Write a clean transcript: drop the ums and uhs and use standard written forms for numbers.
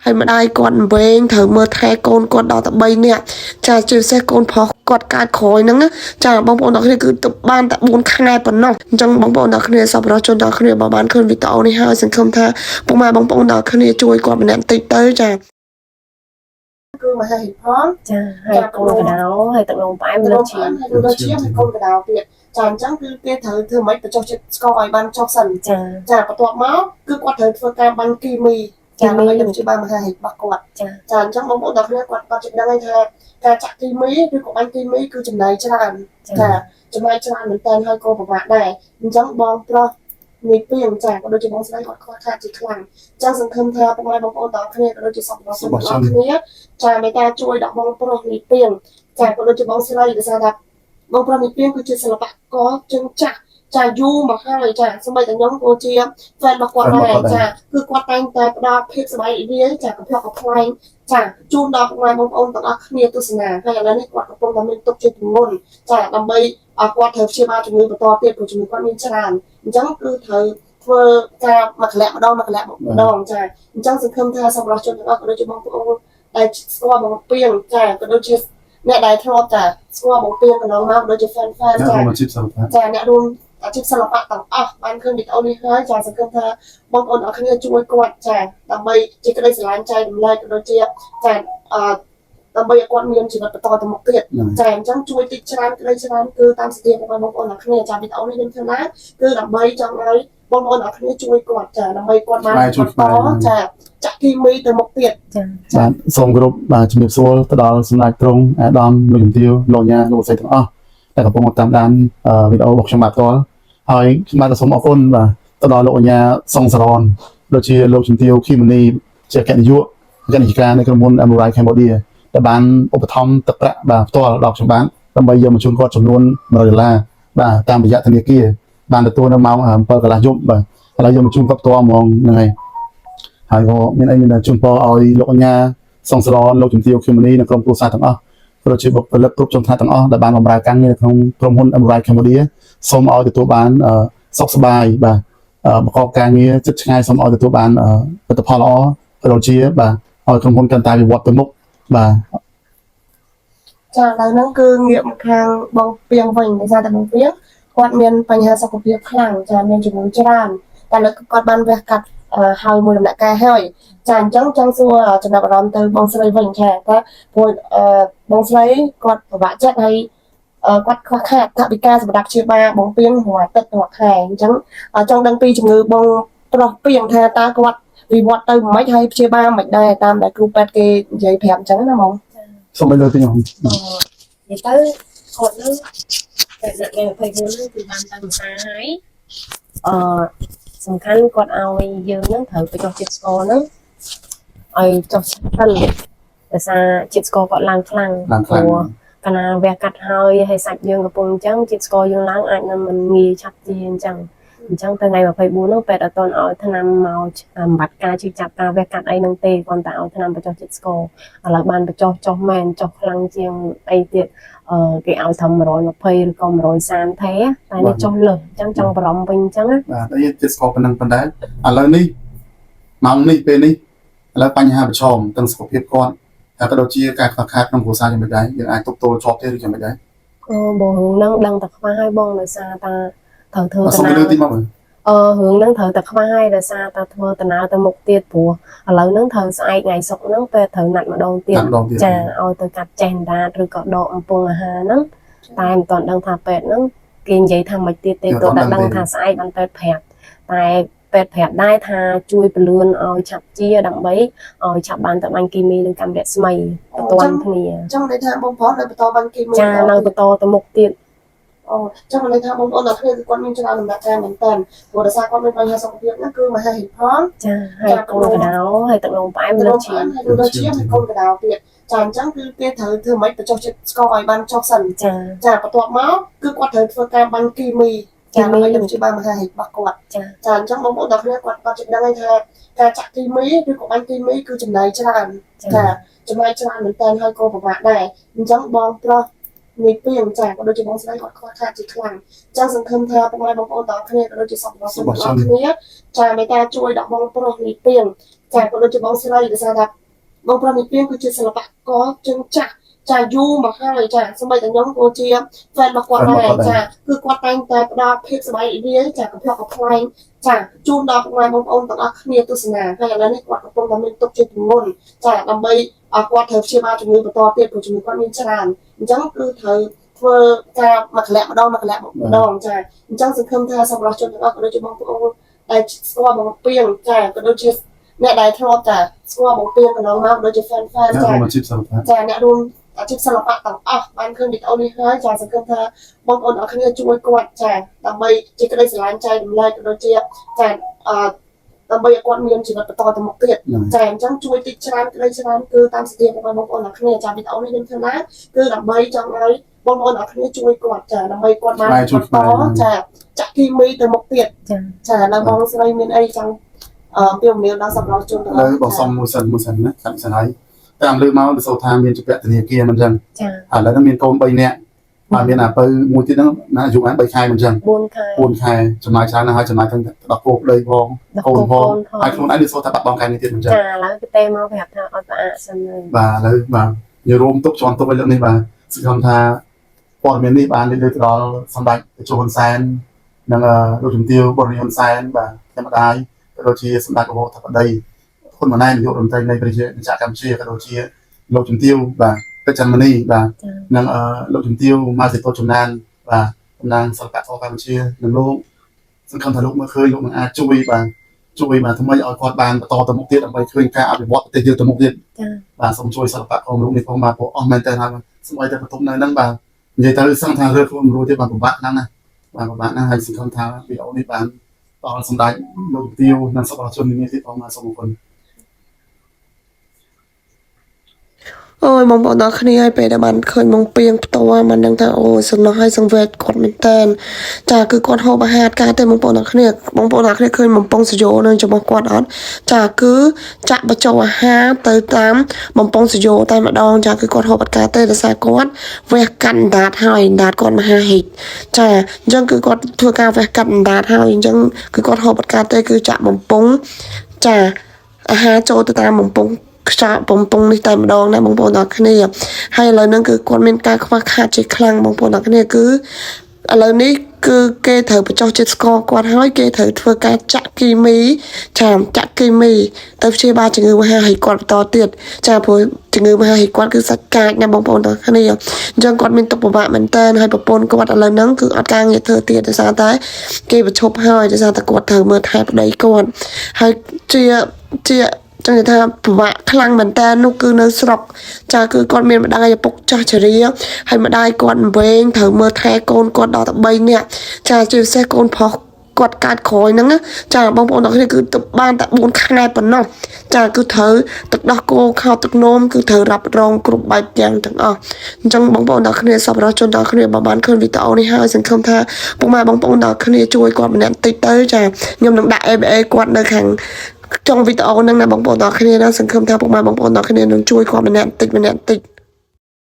ហើយម្ដាយគាត់វែងត្រូវមើលថែកូនគាត់ដល់តែ3នាក់ចាជាពិសេសកូនប្រុសគាត់កើតក្រោយហ្នឹងចាបងប្អូនទាំងគ្នាគឺទៅបានតែ4ខែប៉ុណ្ណោះអញ្ចឹងបងប្អូនទាំងគ្នាសប្បុរសជនទាំងគ្នាបើបានឃើញវីដេអូនេះហើយសង្ឃឹមថាពុកម៉ែបងប្អូនទាំងគ្នាជួយគាត់ម្នាក់បន្តិចទៅចាគឺមហាហេតុផលចាហើយកូនកដៅហើយទឹកនោមផ្អែមលើឈាមហើយលើឈាមហើយកូនកដៅទៀតចាអញ្ចឹងគឺគេត្រូវធ្វើម៉េចបញ្ចុះជាតិស្ករឲ្យបានចុះសិនចាបន្ទាប់មកគឺគាត់ត្រូវធ្វើការបាញ់គីមីចាដើម្បីទៅជាបានមហាហេតុរបស់គាត់ចាអញ្ចឹងបងប្អូនទាំងគ្នាគាត់ជិតដឹងហើយថាការចាក់គីមីឬក៏បាញ់គីមីគឺចំណាយច្រើនចាចំណាយច្រើនមែនតើហើយក៏ពិបាកដែរអញ្ចឹងបងប្រុសនេះពីងចាក៏ដូចជាបងស្រីគាត់ខ្វះខាតជាខ្លាំងអញ្ចឹងសង្ឃឹមថាពុកម៉ែបងប្អូនទាំងគ្នាក៏ដូចជាសប្បុរសជនទាំងគ្នាចាមេត្តាជួយដល់បងប្រុសនេះពីងចាក៏ដូចជាបងស្រីដោយសារថាបងប្រុសនេះពីងគឺជាសិល្បករជើងចាស់ចាយូរមកហើយចាសម្បីតែខ្ញុំក៏ជាហ្វេនរបស់គាត់ដែរចាគឺគាត់តែងតែផ្ដល់ភាពសប្បាយរីករាយចាកំភ្លុកកំប្លែងចាជូនដល់ពុកម៉ែបងប្អូនទាំងអស់គ្នាទស្សនាហើយឥឡូវនេះគាត់កំពុងតែមានទុកជាទម្ងន់ចាដើម្បីគាត់ត្រូវព្យាបាលជំងឺបន្តទៀតព្រោះជំងឺគាត់មានច្រើនអញ្ចឹងគឺត្រូវធ្វើការមកធ្លាក់ម្ដងចាអញ្ចឹងសង្ឃឹមថាសប្បុរសជនទាំងអស់ក៏ដូចជាបងប្អូនដែលស្គាល់បងពីងចាក៏ដូចជាអ្នកដែលធ្លាប់ចាស្គាល់បងពីងកន្លងមកដូចជា fan ចាអ្នករួមអាជីពសិល្បៈទាំងអស់បានឃើញវីដេអូនេះហើយចាសង្ឃឹមថាបងប្អូនអរគ្នាជួយគាត់ចាដើម្បីជាក្តីស្រឡាញ់ចែករំលែកក៏ដូចជាចាដើម្បីឲ្យគាត់មានជីវិតបន្តទៅមុខទៀតចាអញ្ចឹងជួយតិចច្រើនក្តីច្រើនគឺតាមសតិរបស់បងប្អូនអរគ្នាចាវីដេអូនេះខ្ញុំធ្វើឡើងគឺដើម្បីចង់ឲ្យបងប្អូនអរគ្នាជួយគាត់ចាដើម្បីគាត់បានបន្តចាចាក់គីមីទៅមុខទៀតចាបាទសូមគោរពបាទជំរាបសួរទៅដល់សម្ដេចទ្រង់អាដាមលោកជំទាវលោកញ៉ាលោកស្រីទាំងអស់ដែលកំពុងតាមដានវីដេអូរបស់ខ្ញុំបាទផ្ទាល់ហើយខ្ញុំបាទសូមអរគុណបាទទៅដល់លោកអញ្ញាសុងសរនដូចជាលោកជំទាវខីម៉ូនីជាគណៈនាយកការនៃក្រុមហ៊ុន Amurai Cambodia ដែលបានឧបត្ថម្ភទឹកប្រាក់បាទផ្ទាល់ដល់ខ្ញុំបាទដើម្បីយកមកជូនគាត់ចំនួន$100បាទតាមរយៈធនាគារបានទទួលនៅម៉ោង7 កន្លះយប់បាទឥឡូវយកមកជូនគាត់ផ្ទាល់ហ្មងហ្នឹងហើយក៏មានអីមានជូនពរឲ្យលោកអញ្ញាសុងសរនលោកជំទាវខីម៉ូនីនិងក្រុមគ្រួសារទាំងអស់ក៏ដូចជាបុគ្គលិកគ្រប់ជំនាន់ទាំងអស់ដែលបានបម្រើការងារនៅក្នុងក្រុមហ៊ុន Amurai Cambodia សូមឲ្យទទួលបានសុខសប្បាយបាទប្រកបការងារចិត្តឆ្ងាយសូមឲ្យទទួលបានលទ្ធផលល្អក៏ដូចជាបាទឲ្យក្រុមហ៊ុនកាន់តែវិវត្តទៅមុខបាទចាឥឡូវហ្នឹងគឺងាកមកខាងបងពីងវិញដោយសារតែបងពីងគាត់មានបញ្ហាសុខភាពខ្លាំងចាមានជំងឺច្រើនតែលើគាត់បានវះកាត់ហើយមួយដំណាក់កាលហើយចាអញ្ចឹងចង់សួរចំណាប់អារម្មណ៍ទៅបងស្រីវិញថាព្រោះបងស្រីគាត់ពិបាកចិត្តហើយគាត់ខ្វះខាតថវិកាសម្រាប់ព្យាបាលបងពីងរាល់អាទិត្យរាល់ខែអញ្ចឹងចង់ដឹងពីជំងឺបងប្រុសពីងថាតើគាត់វិវត្តទៅមិនហើយព្យាបាលមិនដែរតាមដែលគ្រូពេទ្យគេនិយាយប្រាប់អញ្ចឹងណាហ្មងសូមឲ្យលើកទៅខ្ញុំនិយាយទៅគាត់នឹងតែអ្នក24គឺបានតាំងសាហើយសំខាន់គាត់ឲ្យយើងនឹងត្រូវទៅចុះជាតិស្ករហ្នឹងឲ្យចុះសិនដោយសារជាតិស្ករគាត់ឡើងខ្លាំងព្រោះកាលណាវះកាត់ហើយសាច់យើងកំពុងអញ្ចឹងជាតិស្ករយើងឡើងអាចនឹងមិនងាយឆាប់ជាអញ្ចឹងទៅថ្ងៃ24ហ្នឹងពេទ្យអត់ទាន់ឲ្យថ្នាំមកបំបត្តិការជឿចាប់ការវះកាត់អីហ្នឹងទេគ្រាន់តែឲ្យថ្នាំបញ្ចុះជាតិស្ករឥឡូវបានបញ្ចុះមែនចុះខ្លាំងជាងអីទៀតគេឲ្យត្រឹម120ឬក៏130ទេតែនេះចុះលើសអញ្ចឹងចង់បារម្ភវិញអញ្ចឹងបាទតែជាតិស្ករប៉ុណ្ណឹងប៉ុន្តែឥឡូវនេះម៉ោងនេះពេលនេះឥឡូវបញ្ហាប្រឈមទាំងសុខភាពគាត់ហើយក៏ដូចជាការខ្វះខាតក្នុងគ្រួសារយ៉ាងម៉េចដែរយើងអាចទប់ទល់ជាប់ទេឬយ៉ាងម៉េចដែរបងហ្នឹងដឹងតែខ្វះហើយបងដោយសារតាត្រូវធ្វើដំណើរទីមករឿងហ្នឹងត្រូវតែខ្វះហើយដោយសារតែធ្វើដំណើរទៅមុខទៀតព្រោះឥឡូវហ្នឹងត្រូវស្អែកថ្ងៃសុក្រហ្នឹងពេលត្រូវណាត់ម្ដងទៀតចាឲ្យទៅកាត់ចេះដាតឬក៏ដកអំពងអាហារហ្នឹងតែមិនទាន់ដឹងថាពេទ្យហ្នឹងគេនិយាយថាមិនទៀតទេទោះតែដឹងថាស្អែកបានពេទ្យប្រាប់តែពេទ្យប្រាប់ដែរថាជួយពន្លឿនឲ្យឆាប់ជាដើម្បីឲ្យឆាប់បានទៅបាញ់គីមីនិងកាំរស្មីបន្ទាន់គ្នាចង់និយាយថាបងប្អូននៅបន្តបាញ់គីមីចានៅបន្តទៅមុខទៀតចង់និយាយថាបងប្អូនទាំងគ្នាគឺគាត់មានច្រើនដំណាក់កាលមែនតើព្រោះដោយសារគាត់មានបញ្ហាសុខភាពហ្នឹងគឺមហាហេតុផលចាហើយកូនកដៅហើយទឹកនោមផ្អែមលើឈាមលើឈាមហើយកូនកដៅទៀតចាអញ្ចឹងគឺគេត្រូវធ្វើម៉េចបញ្ចុះជាតិស្ករឲ្យបានចុះសិនចាបន្ទាប់មកគឺគាត់ត្រូវធ្វើការបាញ់គីមីដើម្បីទៅជាបានមហាហេតុរបស់គាត់ចាអញ្ចឹងបងប្អូនទាំងគ្នាគាត់ជិតដឹងហើយថាការចាក់គីមីឬក៏បាញ់គីមីគឺចំណាយច្រើនចាចំណាយច្រើនមែនតើហើយក៏ពិបាកដែរអញ្ចឹងបងប្រុសនេះពីងចាក៏ដូចជាបងស្រីគាត់ខ្វះខាតជាខ្លាំងចឹងសង្ឃឹមថាពុកម៉ែបងប្អូនទាំងគ្នាក៏ដូចជាសប្បុរសជនទាំងគ្នាចាមេត្តាជួយដល់បងប្រុសនេះពីង ចាក៏ដូចជាបងស្រីដោយសារថាបងប្រុសនេះគឺជាសិល្បករជើងចាស់ចាយូរមកហើយចាសម្បីតែខ្ញុំក៏ជាហ្វេនរបស់គាត់ដែរចាគឺគាត់តែងតែផ្ដល់ភាពសប្បាយរីករាយចាកំភ្លក់កំប្លែងចាជូនដល់បងប្អូនទាំងអស់គ្នាទស្សនាហើយឥឡូវនេះគាត់កំពុងតែមានទុកជាទម្ងន់ចាដើម្បីគាត់ត្រូវព្យាបាលជំងឺបន្តទៀតព្រោះជំងឺគាត់មានច្រើនអញ្ចឹងគឺត្រូវធ្វើការមួយកន្លែងម្ដងចាអញ្ចឹងសង្ឃឹមថាសម្រាប់ជនទាំងអស់ក៏ដូចជាបងប្អូនដែលស្គាល់បងពៀងចាក៏ដូចជាអ្នកដែលធ្លាប់តែស្គាល់បងពៀងកន្លងមកដូចជា fan ចាអ្នករួមអាជីពសិល្បៈទាំងអស់បានឃើញវីដេអូនេះហើយចាសង្ឃឹមថាបងប្អូនអរគ្នាជួយគាត់ចាដើម្បីជាក្តីស្រឡាញ់ចែករំលែកក៏ដូចជាចាដើម្បីឲ្យគាត់មានជីវិតបន្តទៅមុខទៀតចាអញ្ចឹងជួយតិចច្រើនក្តីច្រើនគឺតាមសតិរបស់បងប្អូនអរគ្នាចាវីដេអូនេះខ្ញុំធ្វើឡើងគឺដើម្បីចង់ឲ្យបងប្អូនអរគ្នាជួយគាត់ចាដើម្បីគាត់បានបន្តចាចាក់គីមីទៅមុខទៀតចាដល់បងស្រីមានអីចង់ពីមនាលដល់សម្រាប់ជនទាំងអស់ បងសុំមួយសិនណាសិនហើយតាមលើមកទៅសូថាមានជាពាក់ធនាគារមិនចឹងឥឡូវហ្នឹងមានកូន3នាក់ហើយមានអាពៅមួយទៀតហ្នឹងណាអាយុបាន3ខែមិនចឹង4ខែចំណាយច្រើនណាស់ហើយចំណាយទាំងដល់គោប្តីផងកូនផងហើយខ្លួនឯងនេះសូថាបាត់បង់ខែនេះទៀតមិនចឹងចាឥឡូវទៅទេមកប្រាប់ថាអត់ស្អាតសិនហើយបាទឥឡូវបាទនិយាយរួមទុកជន់ទុកឲ្យលើកនេះបាទសង្ឃឹមថាព័ត៌មាននេះបានលើកទៅដល់សម្ដេចតេជោហ៊ុនសែននិងលោកជំទាវបរិយាហ៊ុនសែនបាទខ្ញុំម្ដាយក៏ដូចជាសម្ដេចព្រះធម្មដីហ៊ុនម៉ាណែតនាយករដ្ឋមន្ត្រីនៃប្រជាជាតិកម្ពុជាក៏ដូចជាលោកជំទាវបាទពេជ្រច័ន្ទមនីបាទនិងលោកជំទាវម៉ាស៊ីតូចំណានបាទតំណាងសិល្បៈកម្ពុជានិងលោកសង្ឃឹមថាលោកមើលឃើញលោកនឹងអាចជួយបាទធ្វើម៉េចឲ្យគាត់បានបន្តទៅមុខទៀតដើម្បីឃើញការអភិវឌ្ឍប្រទេសយើងទៅមុខទៀតបាទសូមជួយសិល្បៈក្នុងរូបនេះផងបាទព្រោះអស់មែនតើហើយសូមឲ្យតែបន្ទប់នៅហ្នឹងបាទនិយាយទៅសង្ឃថារើខ្លួនរួចទៀតបាទពិបាកណាស់ណាបាទពិបាកណាស់ហើយសង្ឃឹមថាវីដេអូនេះបានដល់សម្ដេចលោកជំទាវនិងសប្បុរសជននានាទៀតផងបាទសូមអរគុណអូយបងប្អូនអរគ្នាឲ្យពេលដែលបានឃើញបងពៀងផ្ទាល់មិនដឹងថាអូសំណោះឲ្យសង្វេតគាត់មែនតើចាគឺគាត់ហូបអាហារការតែបងប្អូនអរគ្នាឃើញបំពង់សយោនៅចំពោះគាត់អត់ចាគឺចាក់បញ្ចុះអាហារទៅតាមបំពង់សយោតែម្ដងចាគឺគាត់ហូបអត់ការទេដោយសារគាត់វះកាត់អណ្ដាតហើយអណ្ដាតគាត់មហាហិចចាអញ្ចឹងគឺគាត់ធ្វើការវះកាត់អណ្ដាតហើយអញ្ចឹងគឺគាត់ហូបអត់ការទេគឺចាក់បំពង់ចាអាហារចូលទៅតាមបំពង់ខ្យល់បំពង់នេះតែម្ដងណាបងប្អូនអរគ្នាហើយឥឡូវហ្នឹងគឺគាត់មានការខ្វះខាតជាខ្លាំងបងប្អូនអរគ្នាគឺឥឡូវនេះគឺគេត្រូវបញ្ចុះជាតិស្ករគាត់ហើយគេត្រូវធ្វើការចាក់គីមីចាក់គីមីទៅព្យាបាលជំងឺមហាហិចគាត់បន្តទៀតចាព្រោះជំងឺមហាហិចគាត់គឺសាច់កាចណាបងប្អូនអរគ្នាអញ្ចឹងគាត់មានទុក្ខពិបាកមែនតើហើយប្រពន្ធគាត់ឥឡូវហ្នឹងគឺអត់ការងារធ្វើទៀតដោយសារតែគេបញ្ឈប់ហើយដោយសារតែគាត់ត្រូវមើលថែប្តីគាត់ហើយជាចឹងថាពិបាកខ្លាំងមែនតើនោះគឺនៅស្រុកចាគឺគាត់មានម្ដាយឪពុកចាស់ជរាហើយម្ដាយគាត់វែងត្រូវមើលថែកូនគាត់ដល់តែ3នាក់ចាជាពិសេសកូនប្រុសគាត់កើតក្រោយហ្នឹងចាបងប្អូនទាំងគ្នាគឺទៅបានតែ4ខែប៉ុណ្ណោះចាគឺត្រូវទឹកដោះគោខោទឹកនោមគឺត្រូវរ៉ាប់រងគ្រប់បែបយ៉ាងទាំងអស់អញ្ចឹងបងប្អូនទាំងគ្នាសប្បុរសជនទាំងគ្នាបានឃើញវីដេអូនេះហើយសង្ឃឹមថាពុកម៉ែបងប្អូនទាំងគ្នាជួយគាត់ម្នាក់តិចទៅចាខ្ញុំនឹងដាក់ ABA គាត់នៅខាងtrong videoហ្នឹងណាបងប្អូនទាំងគ្នាណាសង្ឃឹមថាពុកម៉ែបងប្អូនទាំងគ្នានឹងជួយគាត់ម្នាក់តិច